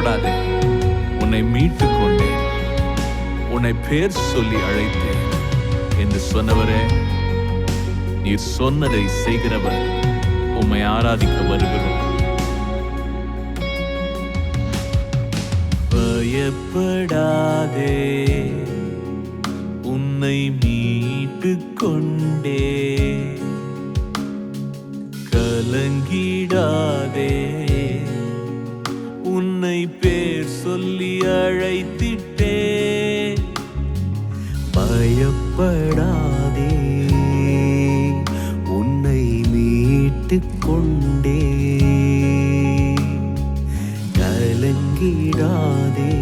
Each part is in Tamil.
பயப்படாதே, உன்னை மீட்டு கொண்டேன், உன்னை பேர் சொல்லி அழைத்தேன் என்று சொன்னவரே, நீர் சொன்னதை செய்கிறவர், உம்மை ஆராதிக்க வருகிறோம். பயப்படாதே, உன்னை மீட்டு கொண்டே, கலங்கிடாதே, உன்னை பேர் சொல்லி அழைத்திட்டே. பயப்படாதே, உன்னை மீட்டு கொண்டே, கலங்கிடாதே,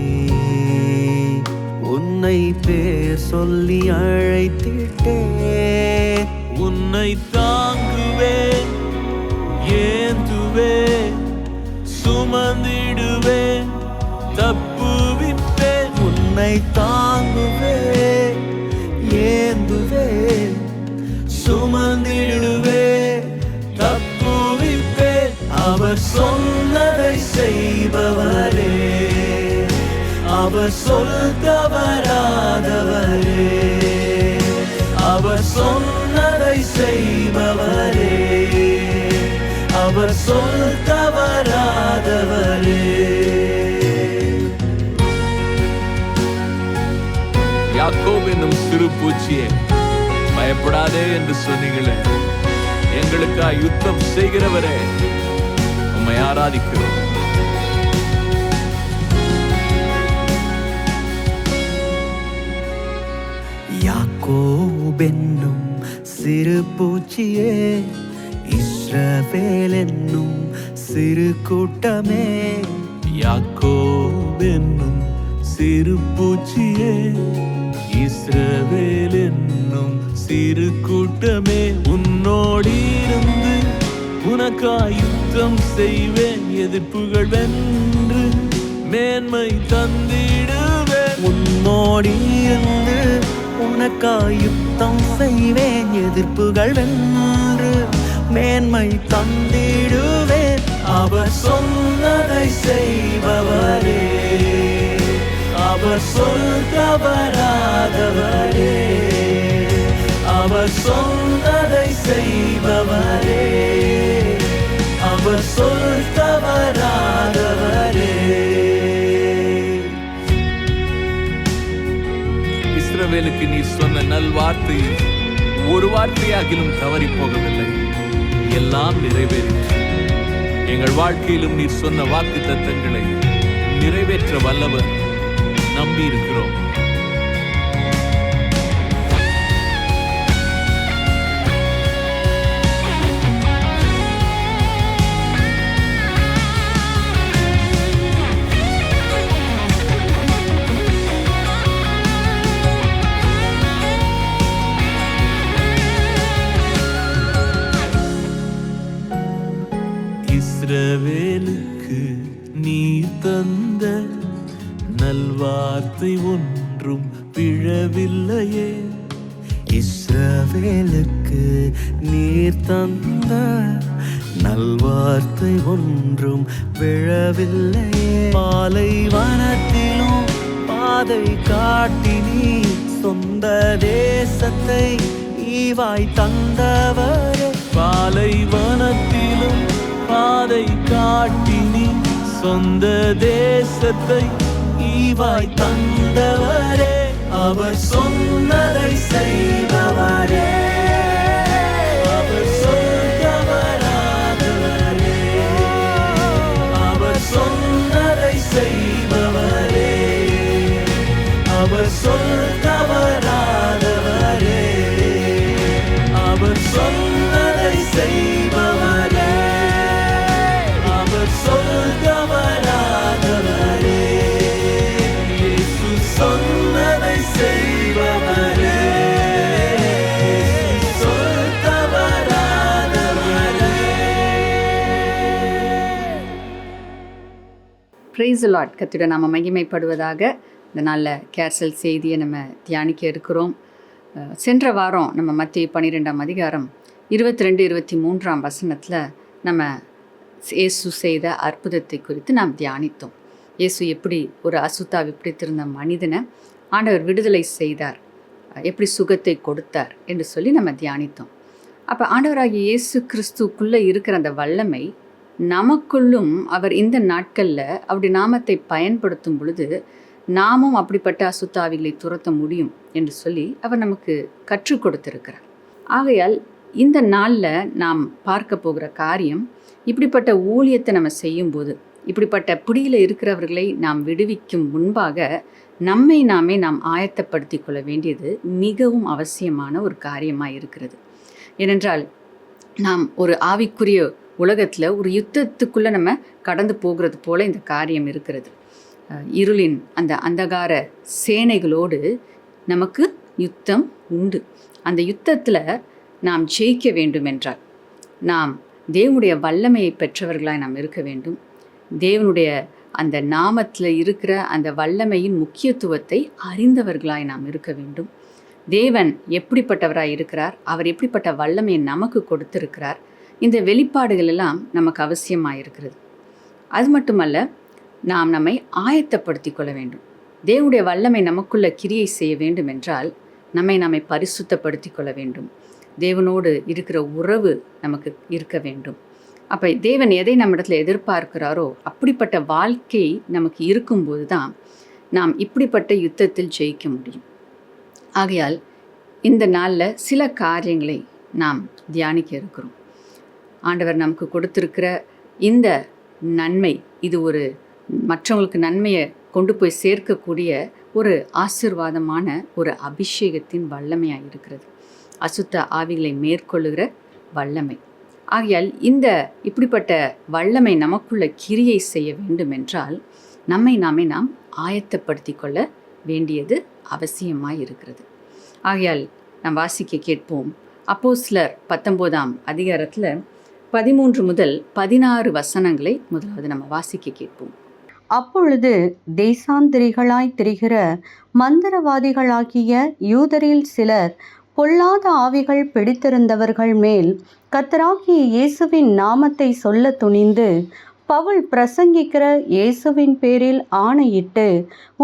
உன்னை பேர் சொல்லி அழைத்திட்டே. உன்னை தாங்குவேன், ஏந்துவேன், சுமந்திடுவேன், தப்புவிப்பேன். உன்னை தாங்குவேன், ஏந்துவேன், சுமந்திடுவேன், தப்புவிப்பேன். அவர் சொன்னதை செய்பவரே, அவர் சொல் தவறாதவரே, அவர் சொன்னதை செய்பவரே, அவர் சொல் தவறாதவரே. யாக்கோபு என்னும் சிறு பூச்சியே, பயப்படாதே என்று சொன்னீங்களே, எங்களுக்காக யுத்தம் செய்கிறவரே, உம்மை ஆராதிக்கிறோம். யாக்கோபென்னும் சிறு பூச்சியே, இஸ்ரவேல் என்னும் சிறு கூட்டமே. யாக்கோபு என்னும் சிறு பூச்சியே, இஸ்ரவேல் என்னும் சிறு கூட்டமே, உன்னோடிருந்து உனக்காய் யுத்தம் செய்வேன், எதிர்ப்புகள் வென்று மேன்மை தந்திடுவேன். உன்னோடிருந்து உனக்காய் யுத்தம் செய்வேன், எதிர்ப்புகள் வென்று மேன்மை தந்திடுவேன். அவர் சொன்னதை செய்பவரே, அவர் சொல் தவறாதவரே, அவர் சொன்னதை செய்பவரே, அவர் சொல் தவறாதவரே. இஸ்ரவேலுக்கு நீ சொன்ன நல்வார்த்தை ஒரு வார்த்தையாகிலும் தவறி போகவில்லை, எல்லாம் நிறைவேறிற்று. எங்கள் வாழ்க்கையிலும் நீர் சொன்ன வாக்கு தத்தங்களை நிறைவேற்ற வல்லவர், நம்பி இருக்கிறோம். இஸ்ரவேலுக்கு நீர் தந்த நல்வார்த்தை ஒன்றும் விழவில்லையே. இஸ்ரவேலுக்கு நீர் தந்த நல்வார்த்தை ஒன்றும் விழவில்லையே. பாலைவனத்திலும் பாதை காட்டி நீர் சொந்த தேசத்தை ஈவாய் தந்தவரே. பாலைவனத்திலும் பாதை காட்டி நீ சொந்த தேசத்தை ஈவாய் தந்தவரே. அவர் சொன்னதை செய்பவரே, அவர் சொல் தவறாதவரே, அவர் சொன்னதை செய்பவரே, அவர் சொல் தவறாதவரே, அவர் சொன்னதை செய்பவரே, அவர் சொல் தவறாதவரே, இயேசு சொன்னதை செய்பவரே, சொல் தவறாதவரே. Praise the Lord. கர்த்தருடைய நாம மகிமைப்படுவதாக. இந்த நாளில் கேர்சல் செய்தியை நம்ம தியானிக்க இருக்கிறோம். சென்ற வாரம் நம்ம மத்திய 12ஆம் அதிகாரம் 22-23 வசனத்தில் நம்ம இயேசு செய்த அற்புதத்தை குறித்து நாம் தியானித்தோம். இயேசு எப்படி ஒரு அசுத்தாவி பிடித்திருந்த மனிதனை ஆண்டவர் விடுதலை செய்தார், எப்படி சுகத்தை கொடுத்தார் என்று சொல்லி நம்ம தியானித்தோம். அப்போ ஆண்டவராகிய இயேசு கிறிஸ்துக்குள்ளே இருக்கிற அந்த வல்லமை நமக்குள்ளும் அவர் இந்த நாட்களில் அப்படி நாமத்தை பயன்படுத்தும் பொழுது நாமும் அப்படிப்பட்ட அசுத்தாவிகளை துரத்த முடியும் என்று சொல்லி அவர் நமக்கு கற்றுக் கொடுத்திருக்கிறார். ஆகையால் இந்த நாளில் நாம் பார்க்க போகிற காரியம், இப்படிப்பட்ட ஊழியத்தை நம்ம செய்யும்போது, இப்படிப்பட்ட பிடியில் இருக்கிறவர்களை நாம் விடுவிக்கும் முன்பாக நம்மை நாமே நாம் ஆயத்தப்படுத்தி கொள்ள வேண்டியது மிகவும் அவசியமான ஒரு காரியமாக இருக்கிறது. ஏனென்றால் நாம் ஒரு ஆவிக்குரிய உலகத்தில் ஒரு யுத்தத்துக்குள்ளே நம்ம கடந்து போகிறது போல இந்த காரியம் இருக்கிறது. இருளின் அந்த அந்தகார சேனைகளோடு நமக்கு யுத்தம் உண்டு. அந்த யுத்தத்தில் நாம் ஜெயிக்க வேண்டும் என்றால் நாம் தேவனுடைய வல்லமையை பெற்றவர்களாய் நாம் இருக்க வேண்டும். தேவனுடைய அந்த நாமத்தில் இருக்கிற அந்த வல்லமையின் முக்கியத்துவத்தை அறிந்தவர்களாய் நாம் இருக்க வேண்டும். தேவன் எப்படிப்பட்டவராய் இருக்கிறார், அவர் எப்படிப்பட்ட வல்லமையை நமக்கு கொடுத்திருக்கிறார், இந்த வெளிப்பாடுகள் எல்லாம் நமக்கு அவசியமாக இருக்கிறது. அது மட்டுமல்ல, நாம் நம்மை ஆயத்தப்படுத்தி கொள்ள வேண்டும். தேவனுடைய வல்லமை நமக்குள்ள கிரியை செய்ய வேண்டும் என்றால் நம்மை பரிசுத்தப்படுத்தி கொள்ள வேண்டும். தேவனோடு இருக்கிற உறவு நமக்கு இருக்க வேண்டும். அப்போ தேவன் எதை நம்மிடத்தில் எதிர்பார்க்கிறாரோ அப்படிப்பட்ட வாழ்க்கை நமக்கு இருக்கும்போது தான் நாம் இப்படிப்பட்ட யுத்தத்தில் ஜெயிக்க முடியும். ஆகையால் இந்த நாளில் சில காரியங்களை நாம் தியானிக்க இருக்கிறோம். ஆண்டவர் நமக்கு கொடுத்திருக்கிற இந்த நன்மை, இது ஒரு மற்றவங்களுக்கு நன்மையை கொண்டு போய் சேர்க்கக்கூடிய ஒரு ஆசீர்வாதமான ஒரு அபிஷேகத்தின் வல்லமையாக இருக்கிறது. அசுத்த ஆவிகளை மேற்கொள்ளுகிற வல்லமை. ஆகையால் இந்த இப்படிப்பட்ட வல்லமை நமக்குள்ள கிரியை செய்ய வேண்டும் என்றால் நம்மை நாம் ஆயத்தப்படுத்தி கொள்ள வேண்டியது அவசியமாய் இருக்கிறது. ஆகையால் நாம் வாசிக்க கேட்போம். அப்போஸ்தலர் 19ஆம் அதிகாரத்தில் 13 முதல் 16 வசனங்களை முதலாவது நம்ம வாசிக்க கேட்போம். அப்பொழுது தேசாந்திரிகளாய் திரிகிற மந்திரவாதிகளாகிய யூதரில் சிலர் பொல்லாத ஆவிகள் பிடித்திருந்தவர்கள் மேல் கர்த்தராகிய இயேசுவின் நாமத்தை சொல்ல துணிந்து, பவுல் பிரசங்கிக்கிற இயேசுவின் பேரில் ஆணையிட்டு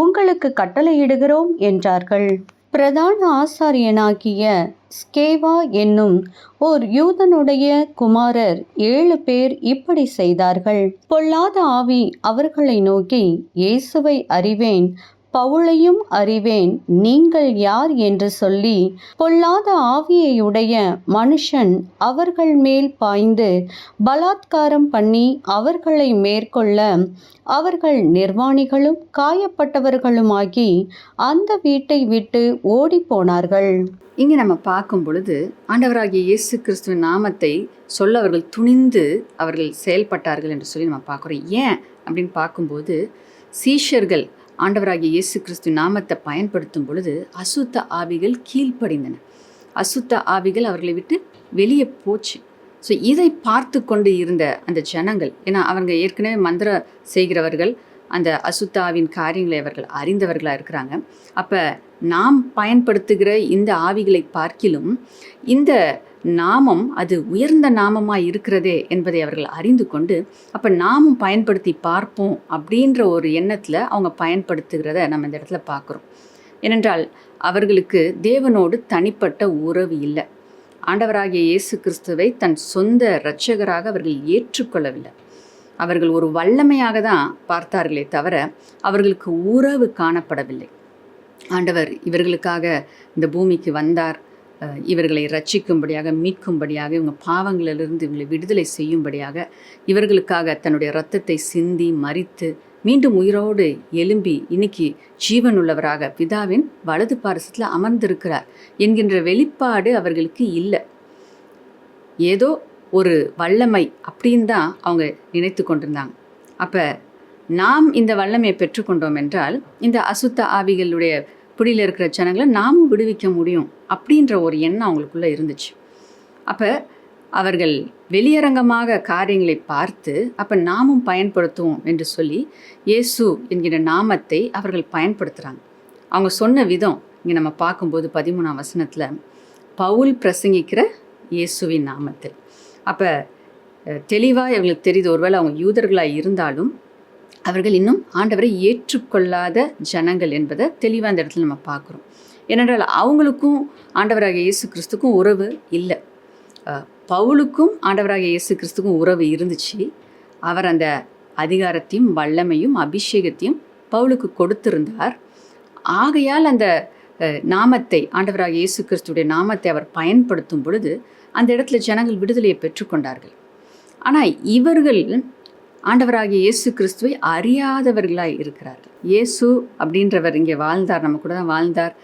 உங்களுக்கு கட்டளையிடுகிறோம் என்றார்கள். பிரதான ஆசாரியனாகிய ஸ்கேவா என்னும் ஓர் யூதனுடைய குமாரர் 7 பேர் இப்படி செய்தார்கள். பொல்லாத ஆவி அவர்களை நோக்கி, இயேசுவை அறிவேன், பவுலையும் அறிவேன், நீங்கள் யார் என்று சொல்லி பொல்லாத ஆவியையுடைய மனுஷன் அவர்கள் மேல் பாய்ந்து பலாத்காரம் பண்ணி அவர்களை மேற்கொள்ள அவர்கள் நிர்வாணிகளும் காயப்பட்டவர்களுமாகி அந்த வீட்டை விட்டு ஓடி போனார்கள். இங்கே நம்ம பார்க்கும் பொழுது ஆண்டவராகிய இயேசு கிறிஸ்துவின் நாமத்தை சொல்ல அவர்கள் துணிந்து அவர்கள் செயல்பட்டார்கள் என்று சொல்லி நம்ம பார்க்குறோம். ஏன் அப்படின்னு பார்க்கும்போது, சீஷர்கள் ஆண்டவராகிய இயேசு கிறிஸ்து நாமத்தை பயன்படுத்தும் பொழுது அசுத்த ஆவிகள் கீழ்ப்படிந்தன. அசுத்த ஆவிகள் அவர்களை விட்டு வெளியே போச்சு. ஸோ இதை பார்த்து கொண்டு இருந்த அந்த ஜனங்கள், ஏன்னா அவங்க ஏற்கனவே மந்திரம் செய்கிறவர்கள், அந்த அசுத்த ஆவின் காரியங்களை அவர்கள் அறிந்தவர்களாக இருக்கிறாங்க. அப்போ நாம் பயன்படுத்துகிற இந்த ஆவிகளை பார்க்கிலும் இந்த நாமம் அது உயர்ந்த நாமமாக இருக்கிறதே என்பதை அவர்கள் அறிந்து கொண்டு, அப்போ நாமும் பயன்படுத்தி பார்ப்போம் அப்படின்ற ஒரு எண்ணத்தில் அவங்க பயன்படுத்துகிறத நம்ம இந்த இடத்துல பார்க்குறோம். ஏனென்றால் அவர்களுக்கு தேவனோடு தனிப்பட்ட உறவு இல்லை. ஆண்டவராகிய இயேசு கிறிஸ்துவை தன் சொந்த இரட்சகராக அவர்கள் ஏற்றுக்கொள்ளவில்லை. அவர்கள் ஒரு வல்லமையாக தான் பார்த்தார்களே தவிர அவர்களுக்கு உறவு காணப்படவில்லை. ஆண்டவர் இவர்களுக்காக இந்த பூமிக்கு வந்தார், இவர்களை ரட்சிக்கும்படியாக, மீட்கும்படியாக, இவங்க பாவங்களிலிருந்து இவங்களை விடுதலை செய்யும்படியாக, இவர்களுக்காக தன்னுடைய இரத்தத்தை சிந்தி மரித்து மீண்டும் உயிரோடு எழும்பி இன்னைக்கு ஜீவனுள்ளவராக பிதாவின் வலது பாரசத்தில் அமர்ந்திருக்கிறார் என்கின்ற வெளிப்பாடு அவர்களுக்கு இல்லை. ஏதோ ஒரு வல்லமை அப்படின்னு தான் அவங்க நினைத்து கொண்டிருந்தாங்க. அப்போ நாம் இந்த வல்லமையை பெற்றுக்கொண்டோம் என்றால் இந்த அசுத்த ஆவிகளுடைய பிடியில் இருக்கிற ஜனங்களை நாமும் விடுவிக்க முடியும் அப்படின்ற ஒரு எண்ணம் அவங்களுக்குள்ளே இருந்துச்சு. அப்போ அவர்கள் வெளியரங்கமாக காரியங்களை பார்த்து, அப்போ நாமும் பயன்படுத்துவோம் என்று சொல்லி இயேசு என்கிற நாமத்தை அவர்கள் பயன்படுத்துகிறாங்க. அவங்க சொன்ன விதம் இங்கே நம்ம பார்க்கும்போது 13ஆம் வசனத்தில் பவுல் பிரசங்கிக்கிற இயேசுவின் நாமத்தில். அப்போ தெளிவாக இவங்களுக்கு தெரியுது, ஒருவேளை அவங்க யூதர்களாக இருந்தாலும் அவர்கள் இன்னும் ஆண்டவரை ஏற்றுக்கொள்ளாத ஜனங்கள் என்பதை தெளிவாக அந்த இடத்துல நம்ம பார்க்குறோம். ஏனென்றால் அவங்களுக்கும் ஆண்டவராகிய இயேசு கிறிஸ்துக்கும் உறவு இல்லை. பவுலுக்கும் ஆண்டவராகிய இயேசு கிறிஸ்துக்கும் உறவு இருந்துச்சு. அவர் அந்த அதிகாரத்தையும் வல்லமையும் அபிஷேகத்தையும் பவுலுக்கு கொடுத்திருந்தார். ஆகையால் அந்த நாமத்தை, ஆண்டவராகிய இயேசு கிறிஸ்துடைய நாமத்தை அவர் பயன்படுத்தும் பொழுது அந்த இடத்துல ஜனங்கள் விடுதலையை பெற்றுக்கொண்டார்கள். ஆனால் இவர்கள் ஆண்டவராகிய இயேசு கிறிஸ்துவை அறியாதவர்களாய் இருக்கிறார்கள். இயேசு அப்படின்றவர் இங்கே வாழ்ந்தார், நம்ம கூட தான் வாழ்ந்தார்,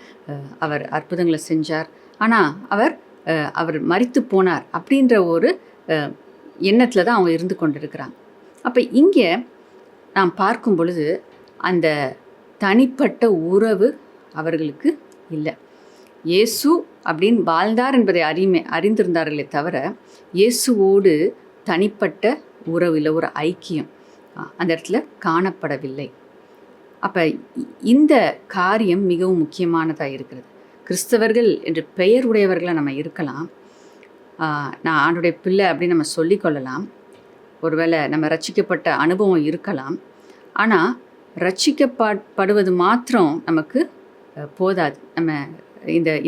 அவர் அற்புதங்களை செஞ்சார். ஆனால் அவர் மரித்து போனார் அப்படின்ற ஒரு எண்ணத்தில் தான் அவங்க இருந்து கொண்டிருக்கிறாங்க. அப்போ இங்கே நாம் பார்க்கும் பொழுது அந்த தனிப்பட்ட உறவு அவர்களுக்கு இல்லை. இயேசு அப்படின்னு வாழ்ந்தார் என்பதை அறிந்திருந்தார்களே தவிர இயேசுவோடு தனிப்பட்ட உறவு இல்லை, ஒரு ஐக்கியம் அந்த இடத்துல காணப்படவில்லை. அப்போ இந்த காரியம் மிகவும் முக்கியமானதாக இருக்கிறது. கிறிஸ்தவர்கள் என்று பெயர் உடையவர்களாக நம்ம இருக்கலாம், நான் ஆண்டுடைய பிள்ளை அப்படின்னு நம்ம சொல்லிக்கொள்ளலாம், ஒருவேளை நம்ம ரட்சிக்கப்பட்ட அனுபவம் இருக்கலாம். ஆனால் ரட்சிக்கப்படுவது மாத்திரம் நமக்கு போதாது. நம்ம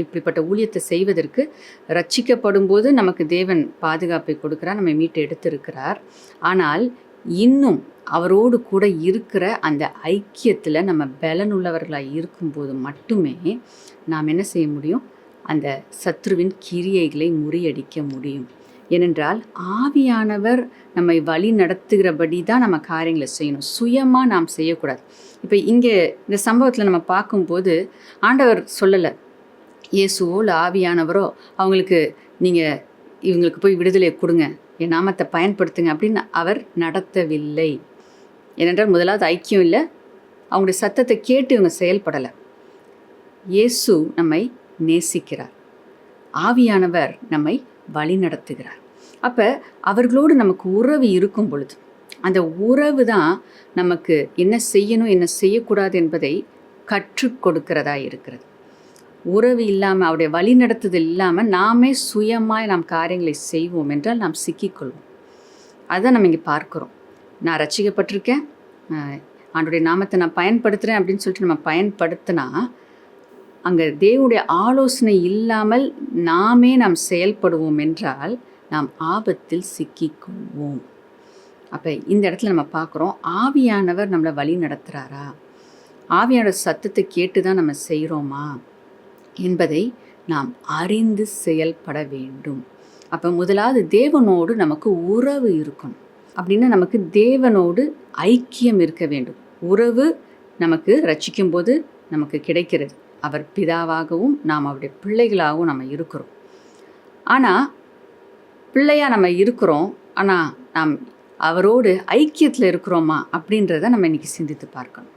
இப்படிப்பட்ட ஊழியத்தை செய்வதற்கு ரட்சிக்கப்படும் போது நமக்கு தேவன் பாதுகாப்பை கொடுக்கிறார், நம்ம மீட்டு எடுத்திருக்கிறார். ஆனால் இன்னும் அவரோடு கூட இருக்கிற அந்த ஐக்கியத்தில் நம்ம பலனுள்ளவர்களாக இருக்கும்போது மட்டுமே நாம் என்ன செய்ய முடியும், அந்த சத்ருவின் கிரியைகளை முறியடிக்க முடியும். ஏனென்றால் ஆவியானவர் நம்மை வழி நடத்துகிறபடி தான் நம்ம காரியங்களை செய்யணும், சுயமாக நாம் செய்யக்கூடாது. இப்போ இங்கே இந்த சம்பவத்தில் நம்ம பார்க்கும்போது ஆண்டவர் சொல்லலை, இயேசுவோ இல்லை ஆவியானவரோ அவங்களுக்கு நீங்கள் இவங்களுக்கு போய் விடுதலை கொடுங்க, என் நாமத்தை பயன்படுத்துங்க அப்படின்னு அவர் நடத்தவில்லை. ஏனென்றால் முதலாவது ஐக்கியம் இல்லை, அவங்களுடைய சத்தத்தை கேட்டு இவங்க செயல்படலை. இயேசு நம்மை நேசிக்கிறார், ஆவியானவர் நம்மை வழி நடத்துகிறார். அப்போ அவர்களோடு நமக்கு உறவு இருக்கும் பொழுது அந்த உறவு தான் நமக்கு என்ன செய்யணும் என்ன செய்யக்கூடாது என்பதை கற்றுக் கொடுக்கிறதா இருக்கிறது. உறவு இல்லாமல், அவருடைய வழி நடத்துதல் இல்லாமல் நாமே சுயமாய் நாம் காரியங்களை செய்வோம் என்றால் நாம் சிக்கிக்கொள்வோம். அதுதான் நம்ம இங்கே பார்க்குறோம். நான் ரட்சிக்கப்பட்டிருக்கேன், ஆண்டுடைய நாமத்தை நான் பயன்படுத்துகிறேன் அப்படின்னு சொல்லிட்டு நம்ம பயன்படுத்தினா அங்கே தேவனுடைய ஆலோசனை இல்லாமல் நாம் செயல்படுவோம் என்றால் நாம் ஆபத்தில் சிக்கிக்கொள்வோம். அப்போ இந்த இடத்துல நம்ம பார்க்குறோம், ஆவியானவர் நம்மளை வழி நடத்துகிறாரா, ஆவியானவர் சத்தத்தை கேட்டு தான் நம்ம செய்கிறோமா என்பதை நாம் அறிந்து செயல்பட வேண்டும். அப்போ முதலாவது தேவனோடு நமக்கு உறவு இருக்கணும். அப்படின்னா நமக்கு தேவனோடு ஐக்கியம் இருக்க வேண்டும். உறவு நமக்கு ரட்சிக்கும் போது நமக்கு கிடைக்கிறது. அவர் பிதாவாகவும் நாம் அவருடைய பிள்ளைகளாகவும் நம்ம இருக்கிறோம். ஆனால் பிள்ளையாக நம்ம இருக்கிறோம், ஆனால் நாம் அவரோடு ஐக்கியத்தில் இருக்கிறோமா அப்படின்றத நம்ம இன்றைக்கி சிந்தித்து பார்க்கணும்.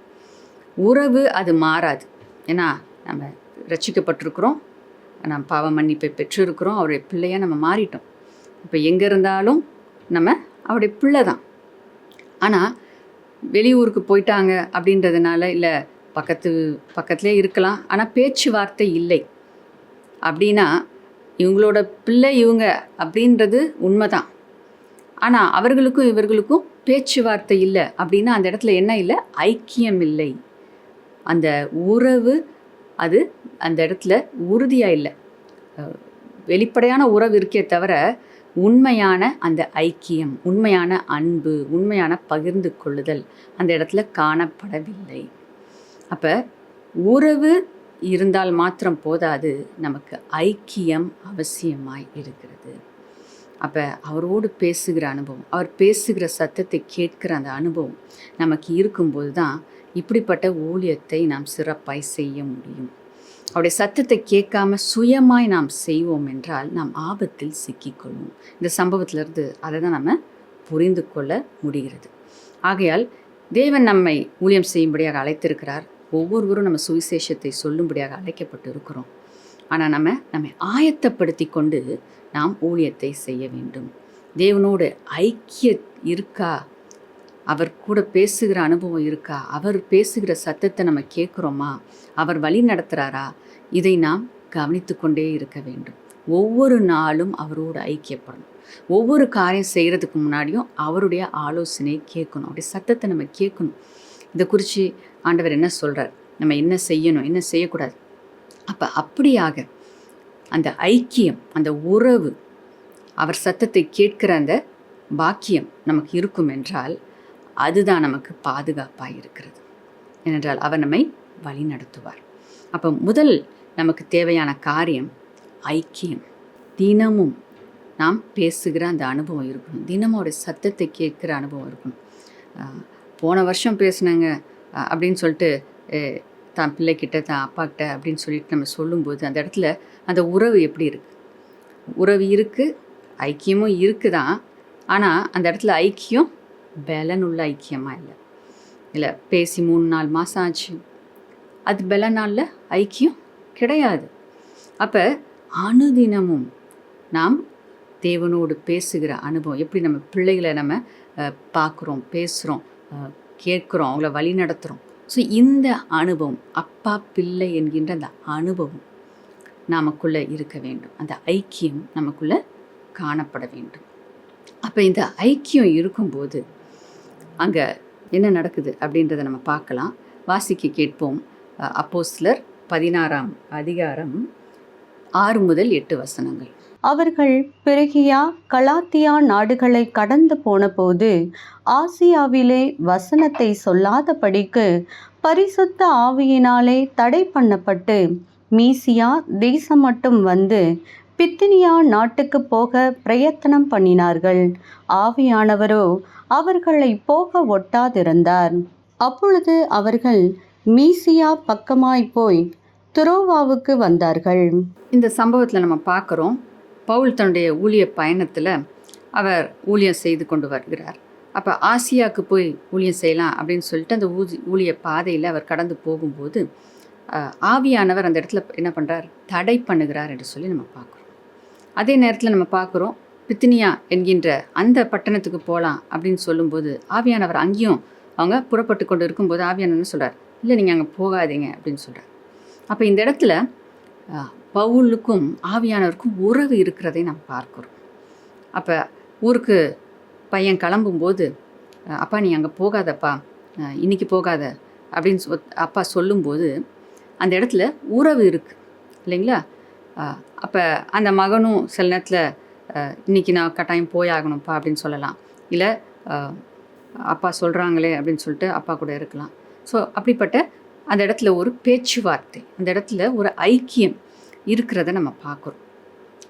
உறவு அது மாறாது. ஏன்னா நம்ம ரட்சிக்கப்பட்டிருக்கிறோம், நம்ம பாவ மன்னிப்பை பெற்றிருக்கிறோம், அவருடைய பிள்ளையாக நம்ம மாறிட்டோம். இப்போ எங்கே இருந்தாலும் நம்ம அவருடைய பிள்ளை தான். ஆனால் வெளியூருக்கு போயிட்டாங்க அப்படின்றதுனால, இல்லை பக்கத்துலேயே இருக்கலாம் ஆனால் பேச்சுவார்த்தை இல்லை அப்படின்னா இவங்களோட பிள்ளை இவங்க அப்படின்றது உண்மைதான். ஆனால் அவர்களுக்கும் இவர்களுக்கும் பேச்சுவார்த்தை இல்லை அப்படின்னா அந்த இடத்துல என்ன இல்லை, ஐக்கியம் இல்லை. அந்த உறவு அது அந்த இடத்துல உறுதியாக இல்லை. வெளிப்படையான உறவு இருக்கே தவிர உண்மையான அந்த ஐக்கியம், உண்மையான அன்பு, உண்மையான பகிர்ந்து கொள்ளுதல் அந்த இடத்துல காணப்படவில்லை. அப்போ உறவு இருந்தால் மாத்திரம் போதாது, நமக்கு ஐக்கியம் அவசியமாய் இருக்கிறது. அப்போ அவரோடு பேசுகிற அனுபவம், அவர் பேசுகிற சத்தத்தை கேட்கிற அந்த அனுபவம் நமக்கு இருக்கும்போது தான் இப்படிப்பட்ட ஊழியத்தை நாம் சிறப்பாய் செய்ய முடியும். அவருடைய சத்தத்தை கேட்காம சுயமாய் நாம் செய்வோம் என்றால் நாம் ஆபத்தில் சிக்கிக்கொள்வோம். இந்த சம்பவத்திலிருந்து அதை தான் நம்ம புரிந்து கொள்ள முடிகிறது. ஆகையால் தேவன் நம்மை ஊழியம் செய்யும்படியாக அழைத்திருக்கிறார். ஒவ்வொருவரும் நம்ம சுவிசேஷத்தை சொல்லும்படியாக அழைக்கப்பட்டு இருக்கிறோம். ஆனால் நம்மை ஆயத்தப்படுத்தி கொண்டு நாம் ஊழியத்தை செய்ய வேண்டும். தேவனோடு ஐக்கிய இருக்கா, அவர் கூட பேசுகிற அனுபவம் இருக்கா, அவர் பேசுகிற சத்தத்தை நம்ம கேட்குறோமா, அவர் வழி நடத்துகிறாரா, இதை நாம் கவனித்து கொண்டே இருக்க வேண்டும். ஒவ்வொரு நாளும் அவரோடு ஐக்கியப்படணும். ஒவ்வொரு காரியம் செய்கிறதுக்கு முன்னாடியும் அவருடைய ஆலோசனை கேட்கணும், அவருடைய சத்தத்தை நம்ம கேட்கணும். இதை குறித்து ஆண்டவர் என்ன சொல்கிறார், நம்ம என்ன செய்யணும், என்ன செய்யக்கூடாது. அப்போ அப்படியாக அந்த ஐக்கியம், அந்த உறவு, அவர் சத்தத்தை கேட்கிற அந்த பாக்கியம் நமக்கு இருக்கும் என்றால் அதுதான் நமக்கு பாதுகாப்பாக இருக்கிறது. ஏனென்றால் அவர் நம்மை வழி நடத்துவார். அப்போ முதல் நமக்கு தேவையான காரியம் ஐக்கியம். தினமும் நாம் பேசுகிற அந்த அனுபவம் இருக்கணும், தினமும் அவருடைய சத்தத்தை கேட்குற அனுபவம் இருக்கணும். போன வருஷம் பேசுனாங்க அப்படின்னு சொல்லிட்டு தான் பிள்ளைக்கிட்ட, தான் அப்பாக்கிட்ட அப்படின்னு சொல்லிட்டு நம்ம சொல்லும்போது அந்த இடத்துல அந்த உறவு எப்படி இருக்குது? உறவு இருக்குது, ஐக்கியமும் இருக்குது தான். ஆனால் அந்த இடத்துல ஐக்கியம் பலனுள்ள ஐக்கியமாக இல்லை பேசி 3-4 மாதம் ஆச்சு, அது பலனால ஐக்கியம் கிடையாது. அப்போ அனுதினமும் நாம் தேவனோடு பேசுகிற அனுபவம், எப்படி நம்ம பிள்ளைகளை நம்ம பார்க்குறோம், பேசுகிறோம், கேட்குறோம், அவங்கள வழி நடத்துகிறோம். ஸோ இந்த அனுபவம், அப்பா பிள்ளை என்கின்ற அந்த அனுபவம் நமக்குள்ளே இருக்க வேண்டும், அந்த ஐக்கியம் நமக்குள்ளே காணப்பட வேண்டும். அப்போ இந்த ஐக்கியம் இருக்கும்போது அங்கே என்ன நடக்குது அப்படின்றத நம்ம பார்க்கலாம். வாசிக்க கேட்போம். அப்போஸ்தலர் 16ஆம் அதிகாரம் 6-8 வசனங்கள். அவர்கள் பெருகியா கலாத்தியா நாடுகளை கடந்து போனபோது ஆசியாவிலே வசனத்தை சொல்லாதபடிக்கு பரிசுத்த ஆவியினாலே தடை பண்ணப்பட்டு மீசியா தேசம் மட்டும் வந்து பித்தினியா நாட்டுக்கு போக பிரயத்தனம் பண்ணினார்கள். ஆவியானவரோ அவர்களை போக ஒட்டாதிருந்தார். அப்பொழுது அவர்கள் மீசியா பக்கமாய் போய் துரோவாவுக்கு வந்தார்கள். இந்த சம்பவத்தில் நம்ம பார்க்குறோம், பவுல் தன்னுடைய ஊழிய பயணத்தில் அவர் ஊழியம் செய்து கொண்டு வருகிறார். அப்போ ஆசியாவுக்கு போய் ஊழியம் செய்யலாம் அப்படின்னு சொல்லிட்டு அந்த ஊழிய பாதையில் அவர் கடந்து போகும்போது ஆவியானவர் அந்த இடத்துல என்ன பண்ணுறார், தடை பண்ணுகிறார் என்று சொல்லி நம்ம பார்க்குறோம். அதே நேரத்தில் நம்ம பார்க்குறோம், பித்தினியா என்கின்ற அந்த பட்டணத்துக்கு போகலாம் அப்படின்னு சொல்லும்போது ஆவியானவர் அங்கேயும் அவங்க புறப்பட்டு கொண்டு இருக்கும்போது ஆவியானவர் சொல்கிறார், இல்லை நீங்கள் அங்கே போகாதீங்க அப்படின்னு சொல்கிறார். அப்போ இந்த இடத்துல பவுலுக்கும் ஆவியானவருக்கும் உறவு இருக்கிறதை நாம் பார்க்குறோம். அப்போ ஊருக்கு பையன் கிளம்பும்போது, அப்பா நீ அங்கே போகாதப்பா, இன்றைக்கி போகாத அப்படின்னு அப்பா சொல்லும்போது அந்த இடத்துல உறவு இருக்குது இல்லைங்களா? அப்போ அந்த மகனும் சில நேரத்தில் இன்றைக்கி நான் கட்டாயம் போயாகணும்ப்பா அப்படின்னு சொல்லலாம், இல்லை அப்பா சொல்கிறாங்களே அப்படின்னு சொல்லிட்டு அப்பா கூட இருக்கலாம். ஸோ அப்படிப்பட்ட அந்த இடத்துல ஒரு பேச்சுவார்த்தை, அந்த இடத்துல ஒரு ஐக்கியம் இருக்கிறத நம்ம பார்க்குறோம்.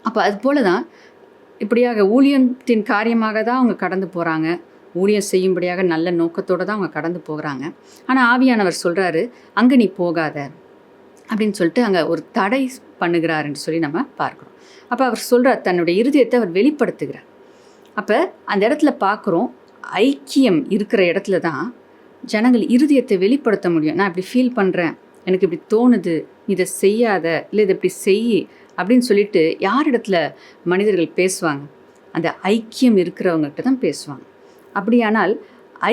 அப்போ அது போல தான் இப்படியாக ஊழியத்தின் காரியமாக தான் அவங்க கடந்து போகிறாங்க, ஊழியம் செய்யும்படியாக நல்ல நோக்கத்தோடு தான் அவங்க கடந்து போகிறாங்க. ஆனால் ஆவியானவர் சொல்கிறாரு, அங்கே நீ போகாத அப்படின்னு சொல்லிட்டு அங்கே ஒரு தடை பண்ணுகிறாருன்னு சொல்லி நம்ம பார்க்குறோம். அப்போ அவர் சொல்கிறார், தன்னுடைய இருதயத்தை அவர் வெளிப்படுத்துகிறார். அப்போ அந்த இடத்துல பார்க்குறோம், ஐக்கியம் இருக்கிற இடத்துல தான் ஜனங்கள் இருதயத்தை வெளிப்படுத்த முடியும். நான் இப்படி ஃபீல் பண்ணுறேன், எனக்கு இப்படி தோணுது, இதை செய்யாத, இல்லை இதை இப்படி செய் அப்படின்னு சொல்லிட்டு யார் இடத்துல மனிதர்கள் பேசுவாங்க? அந்த ஐக்கியம் இருக்கிறவங்ககிட்ட தான் பேசுவாங்க. அப்படியானால்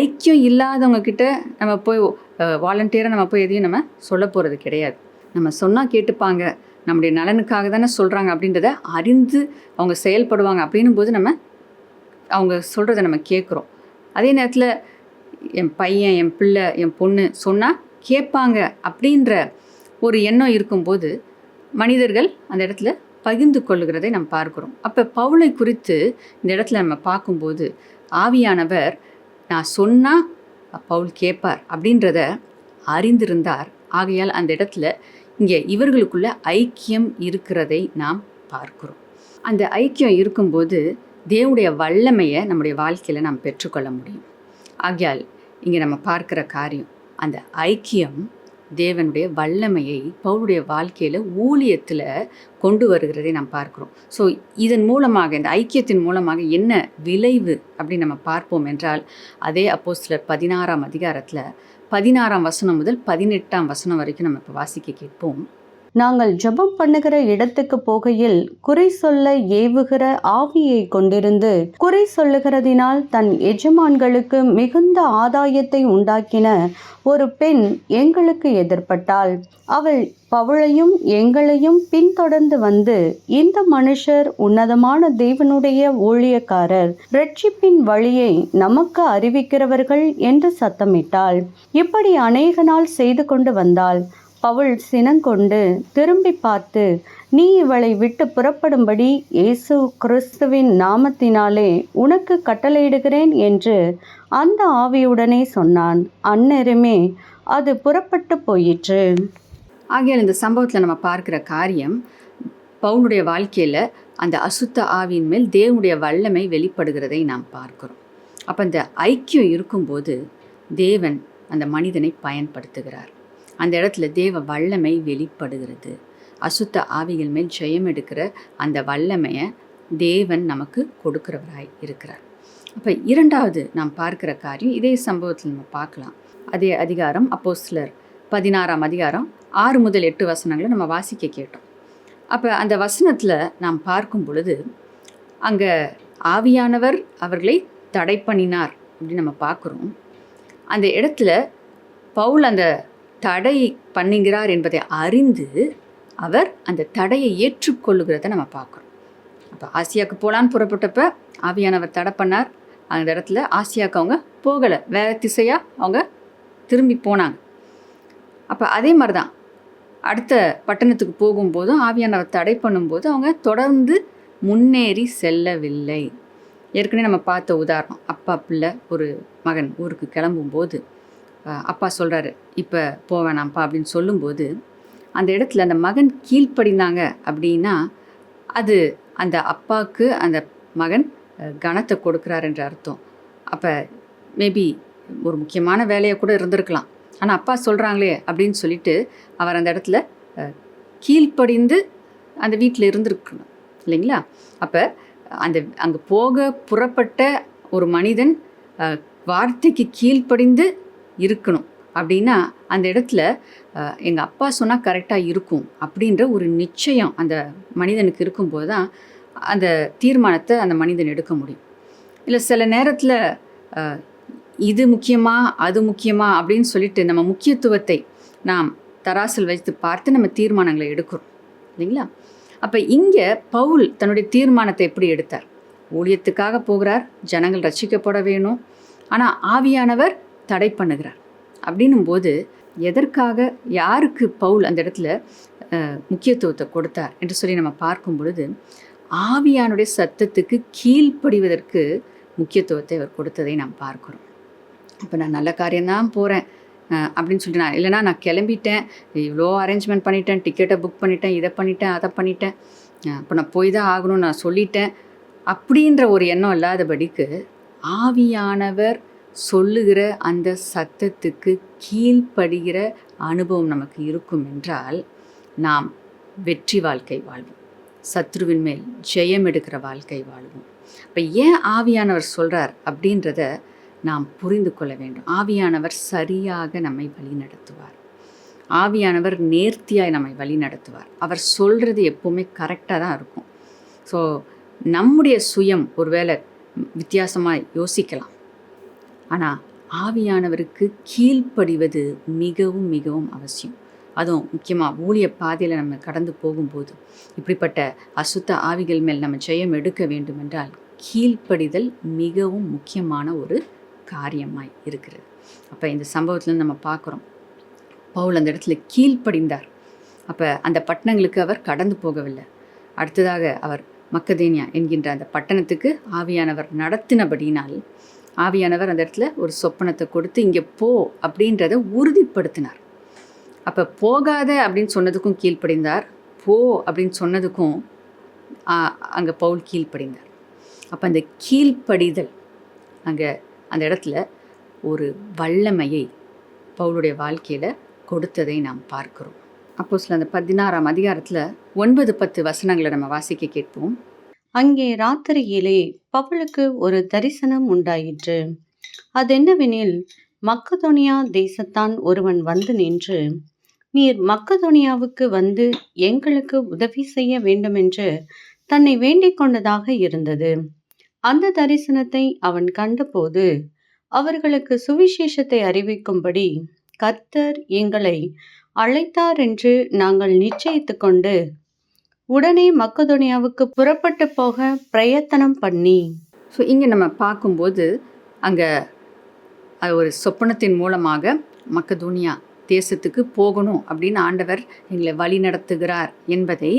ஐக்கியம் இல்லாதவங்கக்கிட்ட நம்ம போய் வாலண்டியராக நம்ம போய் எதையும் நம்ம சொல்ல போகிறது கிடையாது. நம்ம சொன்னால் கேட்டுப்பாங்க, நம்முடைய நலனுக்காக தானே சொல்கிறாங்க அப்படின்றத அறிந்து அவங்க செயல்படுவாங்க அப்படின்னும் போது நம்ம அவங்க சொல்கிறத நம்ம கேட்குறோம். அதே நேரத்தில் என் பையன், என் பிள்ளை, என் பொண்ணு சொன்னால் கேட்பாங்க அப்படின்ற ஒரு எண்ணம் இருக்கும்போது மனிதர்கள் அந்த இடத்துல பகிர்ந்து கொள்ளுகிறதை நம்ம பார்க்குறோம். அப்போ பவுலை குறித்து இந்த இடத்துல நம்ம பார்க்கும்போது ஆவியானவர் நான் சொன்னால் பவுல் கேட்பார் அப்படின்றத அறிந்திருந்தார். ஆகையால் அந்த இடத்துல இங்கே இவர்களுக்குள்ள ஐக்கியம் இருக்கிறதை நாம் பார்க்குறோம். அந்த ஐக்கியம் இருக்கும்போது தேவனுடைய வல்லமையை நம்முடைய வாழ்க்கையில் நாம் பெற்றுக்கொள்ள முடியும். ஆகையால் இங்கே நம்ம பார்க்குற காரியம், அந்த ஐக்கியம் தேவனுடைய வல்லமையை பவுலுடைய வாழ்க்கையில் ஊழியத்தில் கொண்டு வருகிறதை நாம் பார்க்குறோம். ஸோ இதன் மூலமாக, இந்த ஐக்கியத்தின் மூலமாக என்ன விளைவு அப்படின்னு நம்ம பார்ப்போம் என்றால், அதே அப்போஸ்தலர் 16ஆம் அதிகாரத்தில் 16ஆம் வசனம் முதல் 18ஆம் வசனம் வரைக்கும் நம்ம இப்போ வாசிக்க கேட்போம். நாங்கள் ஜெபம் பண்ணுகிற இடத்துக்கு போகையில் குறை சொல்ல ஏவுகிற ஆவியை கொண்டிருந்து குறை சொல்லுகிறதினால் தன் எஜமான்களுக்கு மிகுந்த ஆதாயத்தை உண்டாக்கின ஒரு பெண் எங்களுக்கு எதிர்பட்டாள். அவள் பவுலையும் எங்களையும் பின்தொடர்ந்து வந்து, இந்த மனுஷர் உன்னதமான தேவனுடைய ஊழியக்காரர், இரட்சிப்பின் வழியை நமக்கு அறிவிக்கிறவர்கள் என்று சத்தமிட்டாள். இப்படி அநேக நாள் செய்து கொண்டு வந்தாள். பவுல் சினங்கொண்டு திரும்பி பார்த்து, நீ இவளை விட்டு புறப்படும்படி இயேசு கிறிஸ்துவின் நாமத்தினாலே உனக்கு கட்டளையிடுகிறேன் என்று அந்த ஆவியுடனே சொன்னான். அந்நேரமே அது புறப்பட்டு போயிற்று. ஆகையால் இந்த சம்பவத்தில் நம்ம பார்க்குற காரியம், பவுலுடைய வாழ்க்கையில் அந்த அசுத்த ஆவியின் மேல் தேவனுடைய வல்லமை வெளிப்படுகிறதை நாம் பார்க்கிறோம். அப்போ அந்த ஐக்கியம் இருக்கும்போது தேவன் அந்த மனிதனை பயன்படுத்துகிறார். அந்த இடத்துல தேவ வல்லமை வெளிப்படுகிறது. அசுத்த ஆவிகள் மேல் ஜெயம் எடுக்கிற அந்த வல்லமையை தேவன் நமக்கு கொடுக்கிறவராய் இருக்கிறார். அப்போ இரண்டாவது நாம் பார்க்கிற காரியம், இதே சம்பவத்தில் நம்ம பார்க்கலாம். அதே அதிகாரம், அப்போஸ்தலர் 16ஆம் அதிகாரம் 6 முதல் 8 வசனங்களை நம்ம வாசிக்க கேட்டோம். அப்போ அந்த வசனத்தில் நாம் பார்க்கும் பொழுது அங்கே ஆவியானவர் அவர்களை தடை பண்ணினார் அப்படின்னு நம்ம பார்க்குறோம். அந்த இடத்துல பவுல் அந்த தடை பண்ணுகிறார் என்பதை அறிந்து அவர் அந்த தடையை ஏற்றுக்கொள்ளுகிறத நம்ம பார்க்குறோம். அப்போ ஆசியாவுக்கு போகலான்னு புறப்பட்டப்ப ஆவியானவர் தடை பண்ணார். அந்த இடத்துல ஆசியாவுக்கு அவங்க போகலை, வேறு திசையாக அவங்க திரும்பி போனாங்க. அப்போ அதே மாதிரி தான் அடுத்த பட்டணத்துக்கு போகும்போதும் ஆவியானவர் தடை பண்ணும்போது அவங்க தொடர்ந்து முன்னேறி செல்லவில்லை. ஏற்கனவே நம்ம பார்த்த உதாரணம், அப்பா பிள்ளை ஒரு மகன் ஊருக்கு கிளம்பும்போது அப்பா சொல்கிறாரு, இப்போ போவேணாம்ப்பா அப்படின்னு சொல்லும்போது அந்த இடத்துல அந்த மகன் கீழ்ப்படிந்தாங்க அப்படின்னா அது அந்த அப்பாவுக்கு அந்த மகன் கனத்தை கொடுக்குறார் என்ற அர்த்தம். அப்போ மேபி ஒரு முக்கியமான வேலையை கூட இருந்திருக்கலாம், ஆனால் அப்பா சொல்கிறாங்களே அப்படின்னு சொல்லிட்டு அவர் அந்த இடத்துல கீழ்ப்படிந்து அந்த வீட்டில் இருந்திருக்கணும் இல்லைங்களா? அப்போ அந்த அங்கே போக புறப்பட்ட ஒரு மனிதன் வார்த்தைக்கு கீழ்ப்படிந்து இருக்கணும் அப்படின்னா அந்த இடத்துல எங்கள் அப்பா சொன்னால் கரெக்டாக இருக்கும் அப்படின்ற ஒரு நிச்சயம் அந்த மனிதனுக்கு இருக்கும்போது தான் அந்த தீர்மானத்தை அந்த மனிதன் எடுக்க முடியும். இல்லை சில நேரத்தில் இது முக்கியமா அது முக்கியமா அப்படின்னு சொல்லிட்டு நம்ம முக்கியத்துவத்தை நாம் தராசில் வைத்து பார்த்து நம்ம தீர்மானங்களை எடுக்கிறோம் இல்லைங்களா? அப்போ இங்கே பவுல் தன்னுடைய தீர்மானத்தை எப்படி எடுத்தார்? ஊழியத்துக்காக போகிறார், ஜனங்கள் ரட்சிக்கப்பட வேணும், ஆனால் ஆவியானவர் தடை பண்ணுகிறார். அப்படின்னும் போது எதற்காக, யாருக்கு பவுல் அந்த இடத்துல முக்கியத்துவத்தை கொடுத்தார் என்று சொல்லி நம்ம பார்க்கும் பொழுது ஆவியானுடைய சத்தத்துக்கு கீழ்ப்படிவதற்கு முக்கியத்துவத்தை அவர் கொடுத்ததை நாம் பார்க்கிறோம். இப்போ நான் நல்ல காரியம்தான் போகிறேன் அப்படின்னு சொல்லிட்டு இல்லைனா நான் கிளம்பிட்டேன், இவ்வளோ அரேஞ்ச்மெண்ட் பண்ணிட்டேன், டிக்கெட்டை புக் பண்ணிட்டேன், இதை பண்ணிட்டேன், அதை பண்ணிட்டேன், இப்போ நான் போய் தான் ஆகணும்னு நான் சொல்லிட்டேன் அப்படின்ற ஒரு எண்ணம் இல்லாதபடிக்கு ஆவியானவர் சொல்லுகிற அந்த சத்தத்துக்கு கீழ்ப்படுகிற அனுபவம் நமக்கு இருக்கும் என்றால் நாம் வெற்றி வாழ்க்கை வாழ்வோம், சத்ருவின் மேல் ஜெயம் எடுக்கிற வாழ்க்கை வாழ்வோம். இப்போ ஏன் ஆவியானவர் சொல்கிறார் அப்படின்றத நாம் புரிந்து கொள்ள வேண்டும். ஆவியானவர் சரியாக நம்மை வழி நடத்துவார். ஆவியானவர் நேர்த்தியாய் நம்மை வழி நடத்துவார். அவர் சொல்கிறது எப்போவுமே கரெக்டாக தான் இருக்கும். ஸோ நம்முடைய சுயம் ஒருவேளை வித்தியாசமாக யோசிக்கலாம், ஆனால் ஆவியானவருக்கு கீழ்ப்படிவது மிகவும் மிகவும் அவசியம். அதுவும் முக்கியமாக ஊழிய பாதையில் நம்ம கடந்து போகும்போது இப்படிப்பட்ட அசுத்த ஆவிகள் மேல் நம்ம ஜெயம் எடுக்க வேண்டும் என்றால் கீழ்ப்படிதல் மிகவும் முக்கியமான ஒரு காரியமாய் இருக்கிறது. அப்போ இந்த சம்பவத்தில் நம்ம பார்க்குறோம், பவுல் அந்த இடத்துல கீழ்ப்படிந்தார். அப்போ அந்த பட்டணங்களுக்கு அவர் கடந்து போகவில்லை. அடுத்ததாக அவர் மக்கதேனியா என்கின்ற அந்த பட்டணத்துக்கு ஆவியானவர் நடத்தினபடினால் ஆவியானவர் அந்த இடத்துல ஒரு சொப்பனத்தை கொடுத்து இங்கே போ அப்படின்றத உறுதிப்படுத்தினார். அப்போ போகாத அப்படின்னு சொன்னதுக்கும் கீழ்ப்படிந்தார், போ அப்படின்னு சொன்னதுக்கும் அங்கே பவுல் கீழ்ப்படிந்தார். அப்போ அந்த கீழ்ப்படிதல் அங்கே அந்த இடத்துல ஒரு வல்லமையை பவுலுடைய வாழ்க்கையில் கொடுத்ததை நாம் பார்க்கிறோம். அப்போஸ்தலர் அந்த 16ஆம் அதிகாரத்தில் 9-10 வசனங்களை நம்ம வாசிக்க கேட்போம். அங்கே ராத்திரியிலே பவுலுக்கு ஒரு தரிசனம் உண்டாயிற்று. அதென்னவெனில், மக்கதோனியா தேசத்தான் ஒருவன் வந்து நின்று, நீர் மக்கதோனியாவுக்கு வந்து எங்களுக்கு உதவி செய்ய வேண்டுமென்று தன்னை வேண்டிக் கொண்டதாக இருந்தது. அந்த தரிசனத்தை அவன் கண்டபோது அவர்களுக்கு சுவிசேஷத்தை அறிவிக்கும்படி கர்த்தர் எங்களை அழைத்தார் என்று நாங்கள் நிச்சயித்துக் கொண்டு உடனே மக்கதோனியாவுக்கு புறப்பட்டு போக பிரயத்தனம் பண்ணி. ஸோ இங்கே நம்ம பார்க்கும்போது அங்கே ஒரு சொப்பனத்தின் மூலமாக மக்கதோனியா தேசத்துக்கு போகணும் அப்படின்னு ஆண்டவர் எங்களை வழி நடத்துகிறார் என்பதை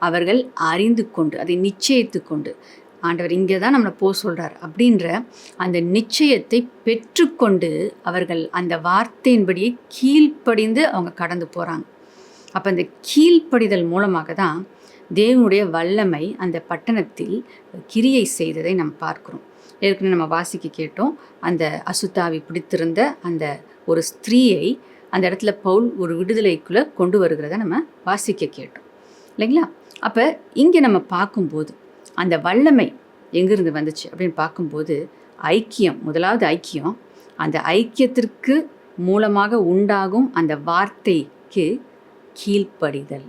அவர்கள் அறிந்து கொண்டு, அதை நிச்சயித்து கொண்டு, ஆண்டவர் இங்கே தான் நம்மளை போக சொல்கிறார் அப்படின்ற அந்த நிச்சயத்தை பெற்றுக்கொண்டு அவர்கள் அந்த வார்த்தையின்படியே கீழ்ப்படிந்து அவங்க கடந்து போகிறாங்க. அப்போ அந்த கீழ்ப்படிதல் மூலமாக தான் தேவனுடைய வல்லமை அந்த பட்டணத்தில் கிரியை செய்ததை நம்ம பார்க்குறோம். ஏற்கனவே நம்ம வாசிக்க கேட்டோம், அந்த அசுத்தாவி பிடித்திருந்த அந்த ஒரு ஸ்திரீயை அந்த இடத்துல பவுல் ஒரு விடுதலைக்குள்ளே கொண்டு வருகிறத நம்ம வாசிக்க கேட்டோம் இல்லைங்களா? அப்போ இங்கே நம்ம பார்க்கும்போது அந்த வல்லமை எங்கிருந்து வந்துச்சு அப்படின்னு பார்க்கும்போது ஐக்கியம், முதலாவது ஐக்கியம், அந்த ஐக்கியத்திற்கு மூலமாக உண்டாகும் அந்த வார்த்தைக்கு கீழ்ப்படிதல்.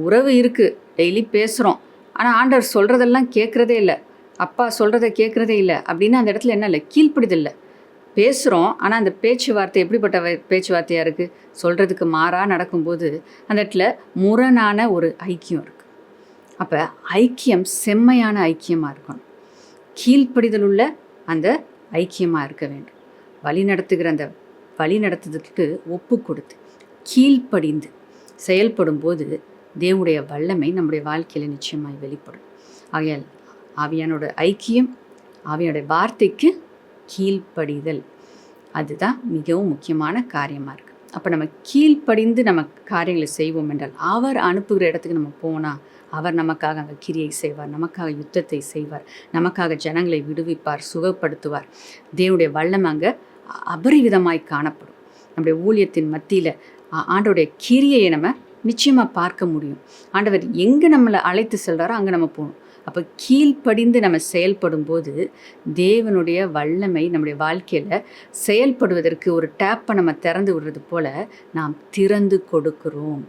உறவு இருக்குது, டெய்லி பேசுகிறோம், ஆனால் ஆண்டவர் சொல்கிறதெல்லாம் கேட்குறதே இல்லை, அப்பா சொல்கிறத கேட்குறதே இல்லை அப்படின்னு அந்த இடத்துல என்ன இல்லை, கீழ்ப்படிதல் இல்லை. பேசுகிறோம், ஆனால் அந்த பேச்சுவார்த்தை எப்படிப்பட்ட பேச்சுவார்த்தையாக இருக்குது, சொல்கிறதுக்கு மாறாக நடக்கும்போது அந்த இடத்துல முரணான ஒரு ஐக்கியம் இருக்குது. அப்போ ஐக்கியம் செம்மையான ஐக்கியமாக இருக்கணும், கீழ்ப்படிதல் உள்ள அந்த ஐக்கியமாக இருக்க வேண்டும். வழி நடத்துகிற அந்த வழி நடத்துறதுக்கு ஒப்பு கொடுத்து கீழ்ப்படிந்து செயல்படும் போது தேவனுடைய வல்லமை நம்முடைய வாழ்க்கையில் நிச்சயமாய் வெளிப்படும். ஆகையால் ஆவியானோட ஐக்கியம், ஆவியானுடைய வார்த்தைக்கு கீழ்ப்படிதல், அதுதான் மிகவும் முக்கியமான காரியமாக இருக்குது. அப்போ நம்ம கீழ்ப்படிந்து நம்ம காரியங்களை செய்வோம் என்றால் அவர் அனுப்புகிற இடத்துக்கு நம்ம போனால் அவர் நமக்காக அங்கே கிரியை செய்வார், நமக்காக யுத்தத்தை செய்வார், நமக்காக ஜனங்களை விடுவிப்பார், சுகப்படுத்துவார். தேவனுடைய வல்லமை அங்கே அபரிவிதமாய் காணப்படும். நம்முடைய ஊழியத்தின் மத்தியில் ஆண்டோடைய கிரியையை நம்ம நிச்சயமாக பார்க்க முடியும். ஆண்டவர் எங்கே நம்மளை அழைத்து செல்கிறாரோ அங்கே நம்ம போகணும். அப்போ கீழ்ப்படிந்து நம்ம செயல்படும் போது தேவனுடைய வல்லமை நம்முடைய வாழ்க்கையில் செயல்படுவதற்கு ஒரு டேப்பை நம்ம திறந்து விடுறது போல் நாம் திறந்து கொடுக்கிறோம்.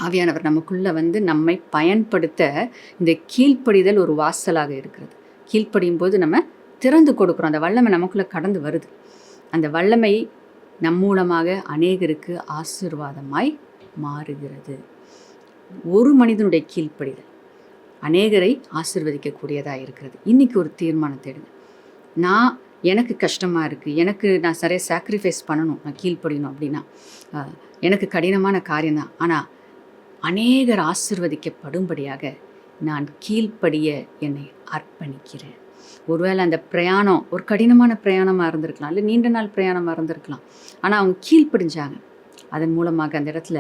ஆவியானவர் நமக்குள்ளே வந்து நம்மை பயன்படுத்த இந்த கீழ்ப்படிதல் ஒரு வாசலாக இருக்கிறது. கீழ்ப்படியும் போது நம்ம திறந்து கொடுக்குறோம், அந்த வல்லமை நமக்குள்ளே கடந்து வருது. அந்த வல்லமை நம் மூலமாக அநேகருக்கு ஆசீர்வாதமாய் மாறுகிறது. ஒரு மனிதனுடைய கீழ்ப்படிதல் அநேகரை ஆசீர்வதிக்கக்கூடியதாக இருக்கிறது. இன்றைக்கி ஒரு தீர்மானத்தை எடுங்க, எனக்கு கஷ்டமாக இருக்குது, நான் சரியாக சாக்ரிஃபைஸ் பண்ணணும், நான் கீழ்ப்படியணும் அப்படின்னா எனக்கு கடினமான காரியம்தான், ஆனால் அநேகர் ஆசீர்வதிக்கப்படும்படியாக நான் கீழ்ப்படிய என்னை அர்ப்பணிக்கிறேன். ஒருவேளை அந்த பிரயாணம் ஒரு கடினமான பிரயாணமாக இருந்திருக்கலாம், இல்லை நீண்ட நாள் பிரயாணமாக இருந்திருக்கலாம், ஆனால் அவங்க கீழ்ப்படிஞ்சாங்க. அதன் மூலமாக அந்த இடத்துல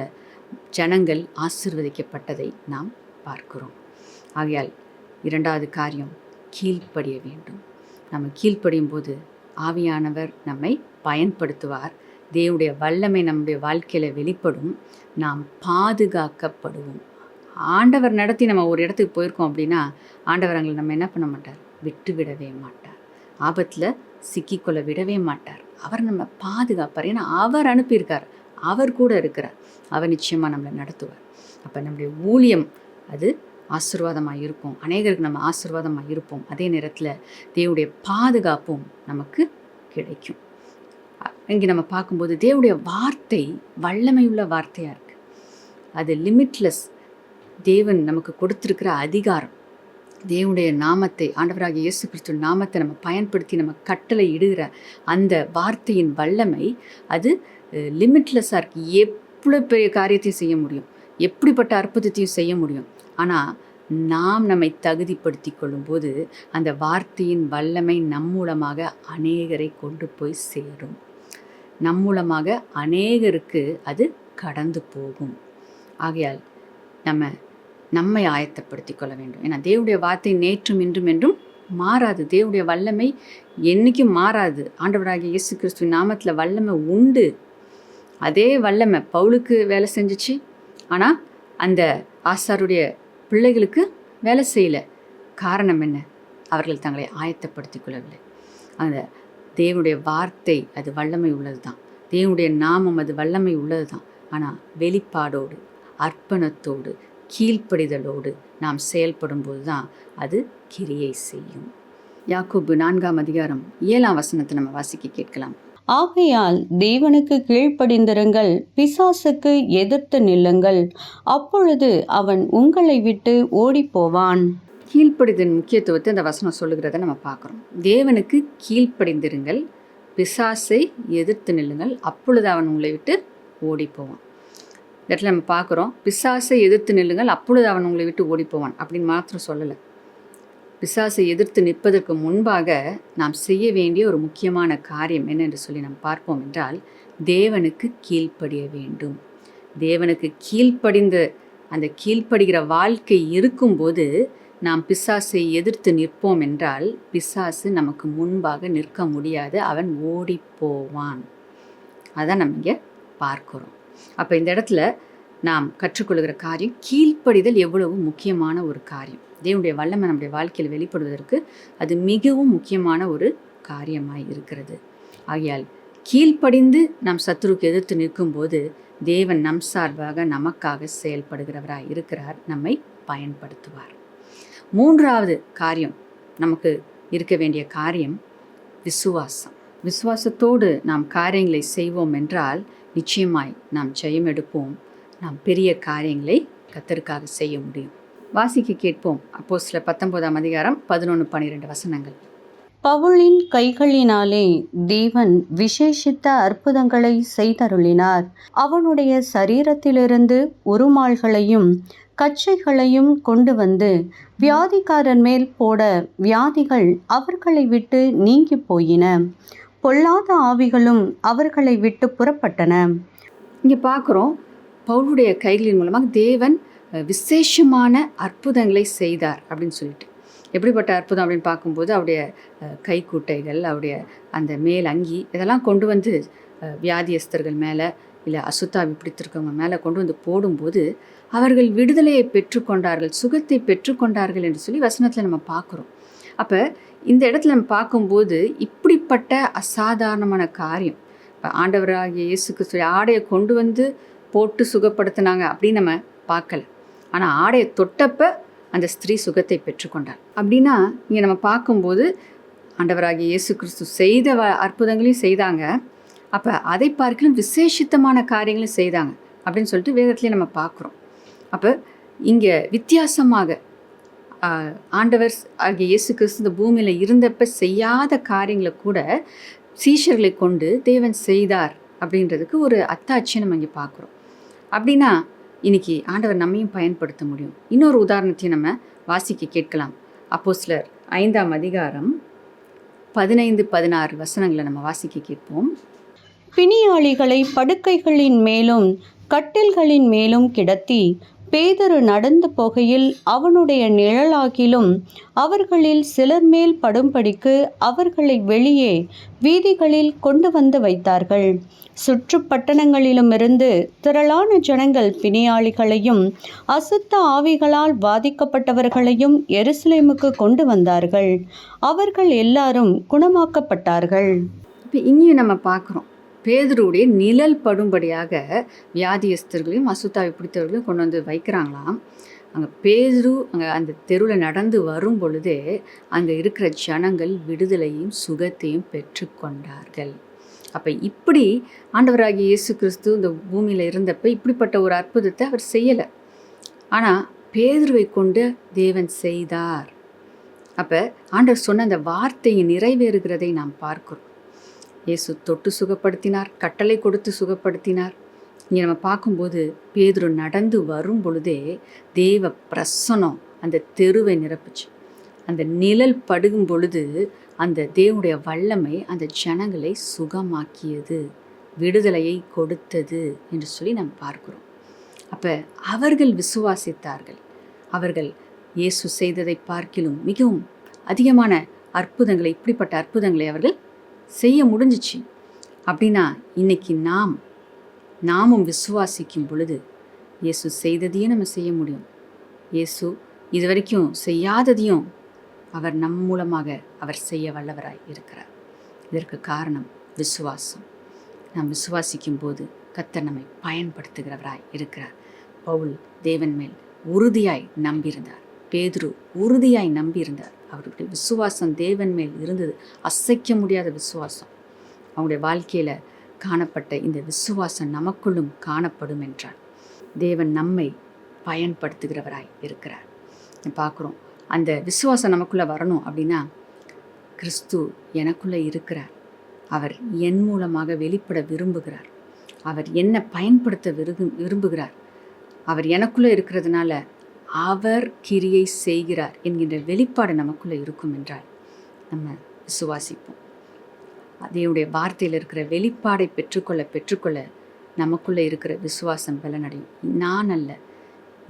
ஜனங்கள் ஆசீர்வதிக்கப்பட்டதை நாம் பார்க்கிறோம். ஆகையால் இரண்டாவது காரியம், கீழ்ப்படிய வேண்டும். நம்ம கீழ்ப்படியும் போது ஆவியானவர் நம்மை பயன்படுத்துவார், தேவனுடைய வல்லமை நம்முடைய வாழ்க்கையில் வெளிப்படும், நாம் பாதுகாக்கப்படுவோம். ஆண்டவர் நடத்தி நம்ம ஒரு இடத்துக்கு போயிருக்கோம் அப்படின்னா ஆண்டவர் அங்கே நம்ம என்ன பண்ண மாட்டார், விட்டு விடவே மாட்டார், ஆபத்தில் சிக்கிக்கொள்ள விடவே மாட்டார். அவர் நம்ம பாதுகாப்பார், ஏன்னா அவர் அனுப்பியிருக்கார், அவர் கூட இருக்கிறார், அவர் நிச்சயமாக நம்மளை நடத்துவார். அப்போ நம்முடைய ஊழியம் அது ஆசீர்வாதமாக இருக்கும், அநேகருக்கு நம்ம ஆசீர்வாதமாக இருப்போம். அதே நேரத்தில் தேவனுடைய பாதுகாப்பும் நமக்கு கிடைக்கும். இங்கே நம்ம பார்க்கும்போது தேவனுடைய வார்த்தை வல்லமையுள்ள வார்த்தையாக இருக்குது, அது லிமிட்லெஸ். தேவன் நமக்கு கொடுத்துருக்கிற அதிகாரம், தேவனுடைய நாமத்தை, ஆண்டவராகிய இயேசு கிறிஸ்து நாமத்தை நம்ம பயன்படுத்தி நம்ம கட்டளை இடுகிற அந்த வார்த்தையின் வல்லமை அது லிமிட்லெஸ்ஸாக இருக்குது. எவ்வளோ பெரிய காரியத்தையும் செய்ய முடியும், எப்படிப்பட்ட அற்புதத்தையும் செய்ய முடியும். ஆனால் நாம் நம்மை தகுதிப்படுத்தி கொள்ளும்போது அந்த வார்த்தையின் வல்லமை நம் மூலமாக அநேகரை கொண்டு போய் சேரும், நம் மூலமாக அநேகருக்கு அது கடந்து போகும். ஆகையால் நம்மை ஆயத்தப்படுத்தி கொள்ள வேண்டும். ஏன்னா தேவனுடைய வார்த்தை நேற்றும் இன்றும் என்றும் மாறாது, தேவனுடைய வல்லமை என்றைக்கும் மாறாது. ஆண்டவராகிய இயேசு கிறிஸ்துவின் நாமத்தில் வல்லமை உண்டு. அதே வல்லமை பவுலுக்கு வேலை செஞ்சிச்சு, ஆனால் அந்த ஆசாருடைய பிள்ளைகளுக்கு வேலை செய்யலை. காரணம் என்ன? அவர்கள் தங்களை ஆயத்தப்படுத்தி கொள்ளவில்லை. அந்த தேவனுடைய வார்த்தை அது வல்லமை உள்ளது தான், தேவனுடைய நாமம் அது வல்லமை உள்ளது தான். ஆனால் வெளிப்பாடோடு, அர்ப்பணத்தோடு, கீழ்ப்படிதலோடு நாம் செயல்படும்போது தான் அது கிரியை செய்யும். யாக்கோபு 4:7 நம்ம வாசிக்க கேட்கலாம். ஆகையால் தேவனுக்கு கீழ்ப்படிந்திருங்கள், பிசாசுக்கு எதிர்த்து நில்லுங்கள், அப்பொழுது அவன் உங்களை விட்டு ஓடிப்போவான். கீழ்ப்படிதலின் முக்கியத்துவத்தை அந்த வசனம் சொல்லுகிறத நம்ம பார்க்குறோம். தேவனுக்கு கீழ்ப்படிந்திருங்கள், பிசாசை எதிர்த்து நில்லுங்கள், அப்பொழுது அவன் உங்களை விட்டு ஓடி போவான். இந்த இடத்துல நம்ம பார்க்குறோம், பிசாசை எதிர்த்து நில்லுங்கள், அப்பொழுது அவன் உங்களை விட்டு ஓடி போவான் அப்படின்னு மாத்திரம் சொல்லலை. பிசாசை எதிர்த்து நிற்பதற்கு முன்பாக நாம் செய்ய வேண்டிய ஒரு முக்கியமான காரியம் என்னென்று சொல்லி நாம் பார்ப்போம் என்றால், தேவனுக்கு கீழ்ப்படிய வேண்டும். தேவனுக்கு கீழ்ப்படிந்த அந்த கீழ்ப்படுகிற வாழ்க்கை இருக்கும்போது நாம் பிசாசை எதிர்த்து நிற்போம் என்றால் பிசாசு நமக்கு முன்பாக நிற்க முடியாது, அவன் ஓடி போவான். அதான் நம்ம இங்கே பார்க்குறோம். அப்போ இந்த இடத்துல நாம் கற்றுக்கொள்கிற காரியம், கீழ்ப்படிதல் எவ்வளவு முக்கியமான ஒரு காரியம். தேவனுடைய வல்லமை நம்முடைய வாழ்க்கையில் வெளிப்படுவதற்கு அது மிகவும் முக்கியமான ஒரு காரியமாய் இருக்கிறது. ஆகையால் கீழ்ப்படிந்து நாம் சத்துருக்கு எதிர்த்து நிற்கும்போது தேவன் நம் சார்பாக நமக்காக செயல்படுகிறவராய் இருக்கிறார், நம்மை பயன்படுத்துவார். 3வது காரியம், நமக்கு இருக்க வேண்டிய காரியம் விசுவாசம். விசுவாசத்தோடு நாம் காரியங்களை செய்வோம் என்றால் நிச்சயமாய் நாம் ஜெயம் எடுப்போம், நாம் பெரிய காரியங்களை கர்த்தருக்காக செய்ய முடியும். வாசிக்க கேட்போம். அப்போஸ்தலர் 19:11-12 பவுலின் கைகளினாலே தேவன் விசேஷித்த அற்புதங்களை செய்தருளினார். அவனுடைய சரீரத்திலிருந்து உருமால்களையும் கச்சைகளையும் கொண்டு வந்து வியாதிக்காரன் மேல் போட வியாதிகள் அவர்களை விட்டு நீங்கி போயின. பொல்லாத ஆவிகளும் அவர்களை விட்டு புறப்பட்டன. இங்கே பார்க்குறோம், பவுலுடைய கைகளின் மூலமாக தேவன் விசேஷமான அற்புதங்களை செய்தார் அப்படின்னு சொல்லிட்டு. எப்படிப்பட்ட அற்புதம் அப்படின்னு பார்க்கும்போது அவருடைய கைக்குட்டைகள், அவருடைய அந்த மேல் அங்கி இதெல்லாம் கொண்டு வந்து வியாதியஸ்தர்கள் மேலே இல்லை அசுத்தாவி பிடித்திருக்கவங்க மேலே கொண்டு வந்து போடும்போது அவர்கள் விடுதலையை பெற்றுக்கொண்டார்கள், சுகத்தை பெற்றுக்கொண்டார்கள் என்று சொல்லி வசனத்தில் நம்ம பார்க்குறோம். அப்போ இந்த இடத்துல நம்ம பார்க்கும்போது இப்படிப்பட்ட அசாதாரணமான காரியம், இப்போ ஆண்டவராகிய இயேசுக்கு சொல்லி ஆடையை கொண்டு வந்து போட்டு சுகப்படுத்தினாங்க அப்படின்னு நம்ம பார்க்கல. ஆனால் ஆடையை தொட்டப்ப அந்த ஸ்திரீ சுகத்தை பெற்றுக்கொண்டாள். அப்படின்னா இங்கே நம்ம பார்க்கும்போது ஆண்டவராகிய இயேசு கிறிஸ்து செய்த அற்புதங்களையும் செய்தாங்க, அப்போ அதை பார்க்கலும் விசேஷித்தமான காரியங்களும் செய்தாங்க அப்படின்னு சொல்லிட்டு வேதத்துலேயே நம்ம பார்க்குறோம். அப்போ இங்கே வித்தியாசமாக ஆண்டவர் ஆகிய இயேசு கிறிஸ்து இந்த பூமியில் இருந்தப்ப செய்யாத காரியங்களை கூட சீஷர்களை கொண்டு தேவன் செய்தார் அப்படின்றதுக்கு ஒரு அத்தாட்சியை நம்ம இங்கே பார்க்குறோம். அப்படின்னா இன்னைக்கு ஆண்டவர் நம்மையும் பயன்படுத்த முடியும். இன்னொரு உதாரணத்தையும் நம்ம வாசிக்க கேட்கலாம். அப்போஸ்தலர் 5:15-16 நம்ம வாசிக்க கேட்போம். பிணியாளிகளை படுக்கைகளின் மேலும் கட்டில்களின் மேலும் கிடத்தி பேதுரு நடந்து போகையில் அவனுடைய நிழலாகிலும் அவர்களில் சிலர் மேல் படும்படிக்கு அவர்களை வெளியே வீதிகளில் கொண்டு வந்து வைத்தார்கள். சுற்று பட்டணங்களிலுமிருந்து திரளான ஜனங்கள் பிணியாளிகளையும் அசுத்த ஆவிகளால் பாதிக்கப்பட்டவர்களையும் எருசலேமுக்கு கொண்டு வந்தார்கள். அவர்கள் எல்லாரும் குணமாக்கப்பட்டார்கள். இப்போ இங்கேயும் நம்ம பார்க்குறோம், பேதுருடைய நிழல் படும்படியாக வியாதியஸ்தர்களையும் அசுத்தாவி பிடித்தவர்களையும் கொண்டு வந்து வைக்கிறாங்களாம். அங்கே பேதுரு அங்கே அந்த தெருவில் நடந்து வரும் பொழுதே அங்கே இருக்கிற ஜனங்கள் விடுதலையும் சுகத்தையும் பெற்றுக்கொண்டார்கள். அப்போ இப்படி ஆண்டவராகிய இயேசு கிறிஸ்து இந்த பூமியில் இருந்தப்போ இப்படிப்பட்ட ஒரு அற்புதத்தை அவர் செய்யலை, ஆனால் பேதுருவை கொண்டு தேவன் செய்தார். அப்போ ஆண்டவர் சொன்ன அந்த வார்த்தையை நிறைவேறுகிறதை நாம் பார்க்கிறோம். இயேசு தொட்டு சுகப்படுத்தினார், கட்டளை கொடுத்து சுகப்படுத்தினார். இங்கே நம்ம பார்க்கும்போது பேதுரு நடந்து வரும் பொழுதே தேவ பிரசனம் அந்த தெருவை நிரப்புச்சு. அந்த நிழல் படுகும் பொழுது அந்த தேவனுடைய வல்லமை அந்த ஜனங்களை சுகமாக்கியது, விடுதலையை கொடுத்தது என்று சொல்லி நாம் பார்க்கிறோம். அப்போ அவர்கள் விசுவாசித்தார்கள். அவர்கள் இயேசு செய்ததை பார்க்கிலும் மிகவும் அதிகமான அற்புதங்களை, இப்படிப்பட்ட அற்புதங்களை அவர்கள் செய்ய முடிஞ்சிச்சு. அப்படின்னா இன்னைக்கு நாமும் விசுவாசிக்கும் பொழுது இயேசு செய்ததையும் நம்ம செய்ய முடியும். இயேசு இது வரைக்கும் செய்யாததையும் அவர் நம் மூலமாக அவர் செய்ய வல்லவராய் இருக்கிறார். இதற்கு காரணம் விசுவாசம். நாம் விசுவாசிக்கும் போது கர்த்தர் நம்மை பயன்படுத்துகிறவராய் இருக்கிறார். பவுல் தேவன் மேல் உறுதியாய் நம்பியிருந்தார். பேதுரு உறுதியாய் நம்பியிருந்தார். அவருடைய விசுவாசம் தேவன் மேல் இருந்தது. அசைக்க முடியாத விசுவாசம். அவங்களுடைய வாழ்க்கையில் காணப்பட்ட இந்த விசுவாசம் நமக்குள்ளும் காணப்படும் என்றால் தேவன் நம்மை பயன்படுத்துகிறவராய் இருக்கிறார். பார்க்குறோம், அந்த விசுவாசம் நமக்குள்ளே வரணும் அப்படின்னா கிறிஸ்து எனக்குள்ளே இருக்கிறார். அவர் என் மூலமாக வெளிப்பட விரும்புகிறார். அவர் என்னை பயன்படுத்த விரும்புகிறார். அவர் எனக்குள்ளே இருக்கிறதுனால அவர் கிரியை செய்கிறார் என்கின்ற வெளிப்பாடு நமக்குள்ளே இருக்கும் என்றால் நம்ம விசுவாசிப்போம். அதேவுடைய வார்த்தையில் இருக்கிற வெளிப்பாடை பெற்றுக்கொள்ள நமக்குள்ளே இருக்கிற விசுவாசம் பலனடையும். நான் அல்ல,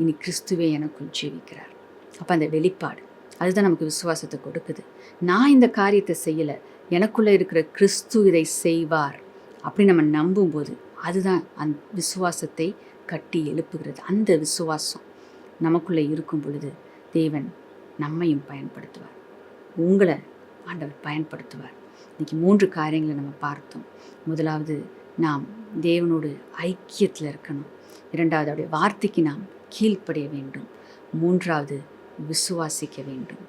இனி கிறிஸ்துவே எனக்குள் ஜீவிக்கிறார். அப்போ அந்த வெளிப்பாடு அதுதான் நமக்கு விசுவாசத்தை கொடுக்குது. நான் இந்த காரியத்தை செய்யலை, எனக்குள்ளே இருக்கிற கிறிஸ்து இதை செய்வார் அப்படி நம்ம நம்பும்போது அதுதான் அந்த விசுவாசத்தை கட்டி எழுப்புகிறது. அந்த விசுவாசம் நமக்குள்ளே இருக்கும் பொழுது தேவன் நம்மையும் பயன்படுத்துவார். உங்களை ஆண்டவர் பயன்படுத்துவார். இன்றைக்கி 3 காரியங்களை நம்ம பார்த்தோம். முதலாவது, நாம் தேவனோடு ஐக்கியத்தில் இருக்கணும். 2வது, அவருடைய வார்த்தைக்கு நாம் கீழ்ப்படிய வேண்டும். 3வது, விசுவாசிக்க வேண்டும்.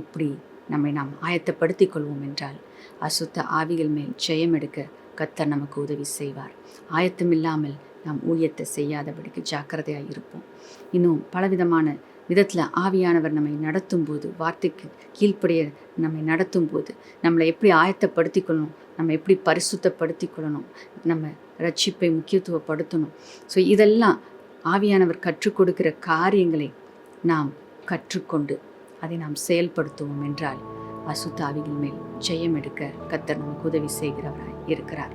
இப்படி நாம் ஆயத்தப்படுத்தி கொள்வோம் என்றால் அசுத்த ஆவிகள் மேல் ஜெயம் எடுக்க கர்த்தர் நமக்கு உதவி செய்வார். ஆயத்தமில்லாமல் நாம் ஊழியத்தை செய்யாதபடிக்கு ஜாக்கிரதையாக இருப்போம். இன்னும் பலவிதமான விதத்தில் ஆவியானவர் நம்மை நடத்தும் போது, வார்த்தைக்கு கீழ்ப்படிய நம்மை நடத்தும் போது நம்மளை எப்படி ஆயத்தப்படுத்தி கொள்ளணும், நம்ம எப்படி பரிசுத்தப்படுத்தி கொள்ளணும், நம்ம ரட்சிப்பை முக்கியத்துவப்படுத்தணும். ஸோ இதெல்லாம் ஆவியானவர் கற்றுக் கொடுக்கிற காரியங்களை நாம் கற்றுக்கொண்டு அதை நாம் செயல்படுத்துவோம் என்றால் அசுத்த ஆவிகள் மேல் ஜெயம் எடுக்க கர்த்தர் நமக்கு உதவி செய்கிறவராய் இருக்கிறார்.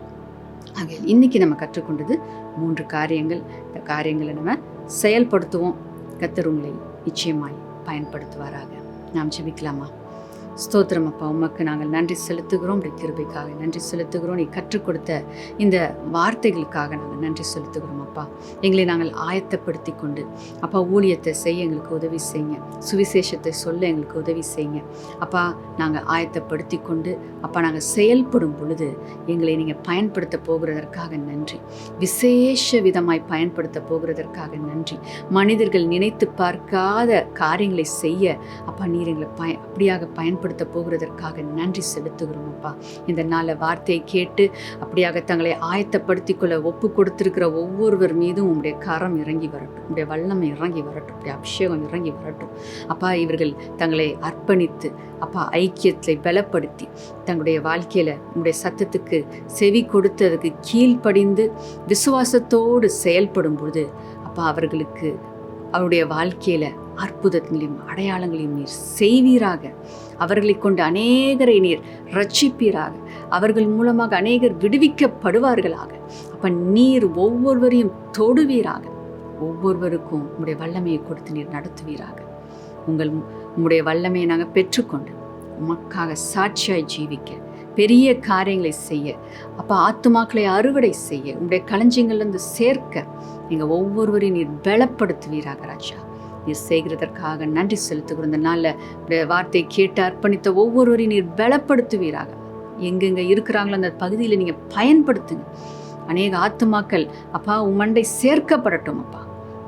ஆக இன்னைக்கு நம்ம கற்றுக்கொண்டது 3 காரியங்கள். இந்த காரியங்களை நம்ம செயல்படுத்துவோம். கர்த்தர் உங்களை நிச்சயமாய் பயன்படுத்துவாராக. நாம் ஜெபிக்கலாமா? ஸ்தோத்திரம் அப்பா, உமக்கு நாங்கள் நன்றி செலுத்துகிறோம். உடைய கிருபைக்காக நன்றி செலுத்துகிறோம். நீ கற்றுக் கொடுத்த இந்த வார்த்தைகளுக்காக நாங்கள் நன்றி செலுத்துகிறோம் அப்பா. எங்களை நாங்கள் ஆயத்தப்படுத்தி கொண்டு அப்பா ஊழியத்தை செய்ய எங்களுக்கு உதவி செய்யுங்க. சுவிசேஷத்தை சொல்ல எங்களுக்கு உதவி செய்யுங்க அப்பா. நாங்கள் ஆயத்தப்படுத்தி கொண்டு அப்பா நாங்கள் செயல்படும் பொழுது எங்களை நீங்கள் பயன்படுத்த போகிறதற்காக நன்றி. விசேஷ விதமாய் பயன்படுத்த போகிறதற்காக நன்றி. மனிதர்கள் நினைத்து பார்க்காத காரியங்களை செய்ய அப்பா நீர் எங்களை அப்படியாக பயன்படுத்த போகிறதற்காக நன்றி செலுத்துகிறோம் அப்பா. இந்த நாள வார்த்தையை கேட்டு அப்படியாக தங்களை ஆயத்தப்படுத்தி கொள்ள ஒப்பு கொடுத்திருக்கிற ஒவ்வொருவர் மீதும் உங்களுடைய கரம் இறங்கி வரட்டும், உங்களுடைய வல்லமை இறங்கி வரட்டும், உங்களுடைய அபிஷேகம் இறங்கி வரட்டும் அப்பா. இவர்கள் தங்களை அர்ப்பணித்து அப்பா ஐக்கியத்தை பலப்படுத்தி தங்களுடைய வாழ்க்கையில் உங்களுடைய சத்தத்துக்கு செவி கொடுத்து அதுக்கு கீழ்ப்படிந்து விசுவாசத்தோடு செயல்படும் பொழுது அப்பா அவர்களுக்கு அவருடைய வாழ்க்கையில் அற்புதங்களையும் அடையாளங்களையும் நீர் செய்வீராக. அவர்களை கொண்டு அநேகரை நீர் ரட்சிப்பீராக. அவர்கள் மூலமாக அநேகர் விடுவிக்கப்படுவார்களாக. அப்போ நீர் ஒவ்வொருவரையும் தொடுவீராக. ஒவ்வொருவருக்கும் உங்களுடைய வல்லமையை கொடுத்து நீர் நடத்துவீராக. உங்களுடைய வல்லமையை நாங்கள் பெற்றுக்கொண்டு உமக்காக சாட்சியாய் ஜீவிக்க, பெரிய காரியங்களை செய்ய அப்போ ஆத்துமாக்களை அறுவடை செய்ய, உங்களுடைய களஞ்சியங்கள்லேருந்து சேர்க்க நீங்கள் ஒவ்வொருவரையும் நீர் பலப்படுத்துவீராக ராஜா. நீர் செய்கிறதற்காக நன்றி செலுத்துகிறோம். இந்த நாளில் வார்த்தை கேட்டு அர்ப்பணித்த ஒவ்வொருவரையும் நீர் பலப்படுத்துவீராக. எங்கெங்கே இருக்கிறாங்களோ அந்த பகுதியில் நீங்கள் பயன்படுத்துங்க. அநேக ஆத்துமாக்கள் அப்பா உமண்டை சேர்க்கப்படட்டும் அப்பா.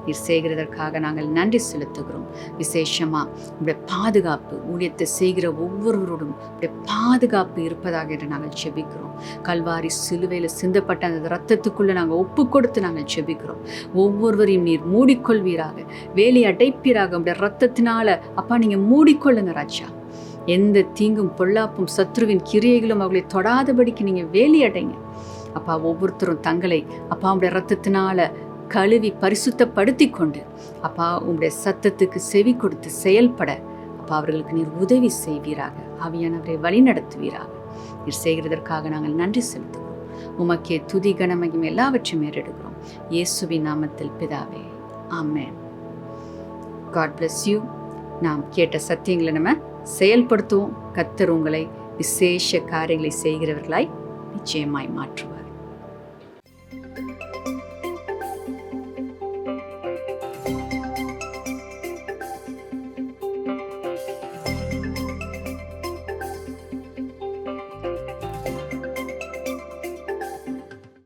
நீர் செய்கிறதற்காக நாங்கள் நன்றி செலுத்துகிறோம். விசேஷமாக உங்களுடைய பாதுகாப்பு ஊழியத்தை செய்கிற ஒவ்வொருவரோடும் உங்களுடைய பாதுகாப்பு இருப்பதாக என்று நாங்கள் ஜெபிக்கிறோம். கல்வாரி சிலுவையில் சிந்தப்பட்ட அந்த இரத்தத்துக்குள்ளே நாங்கள் ஒப்பு கொடுத்து நாங்கள் ஜெபிக்கிறோம். ஒவ்வொருவரையும் நீர் மூடிக்கொள்வீராக, வேலி அடைப்பீராக. உங்களுடைய இரத்தத்தினால அப்பா நீங்கள் மூடிக்கொள்ளுங்க ராஜா. எந்த தீங்கும் பொல்லாப்பும் சத்ருவின் கிரியைகளும் அவர்களை தொடாதபடிக்கு நீங்கள் வேலி அடைங்க அப்பா. ஒவ்வொருத்தரும் தங்களை அப்பா உங்களுடைய இரத்தத்தினால கழுவி பரிசுத்தப்படுத்தி கொண்டு அப்பா உங்களுடைய சத்தத்துக்கு செவி கொடுத்து செயல்பட அப்பா அவர்களுக்கு நீர் உதவி செய்வீராக. ஆவியானவரை வழி நடத்துவீராக. நீர் செய்கிறதற்காக நாங்கள் நன்றி செலுத்துகிறோம். உமக்கே துதி கனமகிமை எல்லாவற்றையும் ஏறெடுக்கிறோம். இயேசுவின் நாமத்தில் பிதாவே, ஆமென். God bless you. நாம் கேட்ட சத்தியங்களை நம்ம செயல்படுத்துவோம். கர்த்தர் உங்களை விசேஷ காரியங்களை செய்கிறவர்களாய் நிச்சயமாய் மாற்றும்.